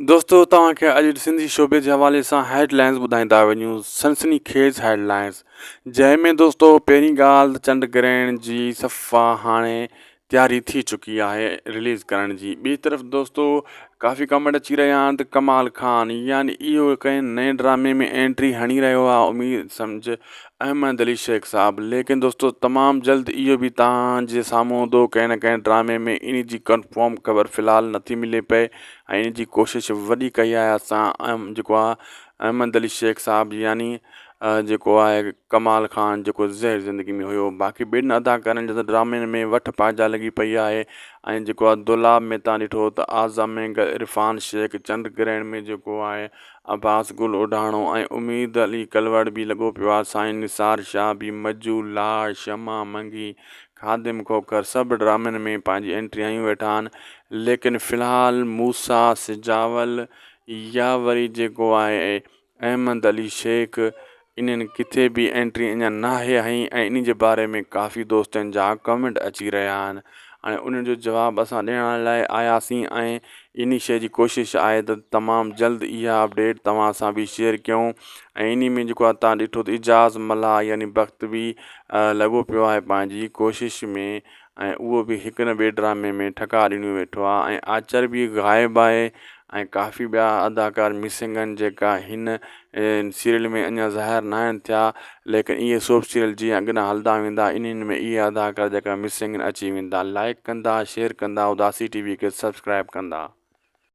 दोस्तों तव्हांखे अॼु सिंधी शोबे जे हवाले सां हेडलाइंस ॿुधाईंदा वञूं। सनसनीखेज़ हेडलाइंस जंहिंमें दोस्तों पहिरीं ॻाल्हि त चंड ग्रहण जी सफ़ा हाणे तयारी थी चुकी आहे रिलीज़ करण जी। ॿी तरफ़ दोस्तों काफ़ी कमेंट अची रहिया आहिनि त कमाल खान यानी इहो कंहिं नए ड्रामे में एंट्री हणी रहियो आहे उमेद सम्झ अहमद अली शेख साहब। लेकिन दोस्तों तमामु जल्द इहो बि तव्हांजे साम्हूं हूंदो कंहिं न कंहिं ड्रामे में इन जी कंफर्म ख़बर फ़िलहालु नथी मिले पए ऐं इन जी कोशिशि वॾी कई आहे असां जेको आहे अहमद अली शेख साहब यानी जेको आहे कमाल खान जेको ज़हर ज़िंदगी में हुयो। बाक़ी ॿिनि अदाकारनि जो त ड्रामे में वठि पाइजा लॻी पई आहे ऐं जेको आहे दुलाब में तव्हां ॾिठो त आज़म में इरफ़ान शेख, चंड ग्रहण में जेको आहे अब्बास गुल उडाणो ऐं उमीद अली कलवड़ बि लॻो पियो आहे। साईं निसार शाह बि, मजू लाड़, शमा मंगी, ख़ादिम खोखर सभु ड्रामनि में पंहिंजी एंट्री हयूं वेठा आहिनि। लेकिन फ़िलहालु मूसा सिजावल या वरी जेको आहे अहमद अली शेख इन्हनि किथे बि एंट्री अञा नाहे हई ऐं इन जे बारे में काफ़ी दोस्तनि जा कमेंट अची रहिया आहिनि। हाणे उन्हनि जो जवाबु असां ॾियण लाइ आयासीं ऐं इन शइ जी कोशिशि आहे त तमामु जल्द इहा अपडेट तव्हां सां बि शेयर कयूं। ऐं इन में जेको आहे तव्हां ॾिठो त इजाज़ मल्हा यानी वक़्त बि लॻो पियो आहे पंहिंजी कोशिशि में ऐं उहो बि हिक न ॿिए ड्रामे में ठका ॾिनी वेठो आहे ऐं आचर बि ग़ाइबु आहे ऐं काफ़ी ॿिया अदाकार मिसिंग आहिनि जेका हिन सीरियल में अञा ज़ाहिर न आहिनि थिया। लेकिन इहे सोप सीरियल जीअं अॻियां हलंदा वेंदा इन्हनि में इहे अदाकार जेका मिसिंग अची वेंदा। लाइक कंदा, शेयर कंदा, उदासी टीवी खे सब्सक्राइब कंदा।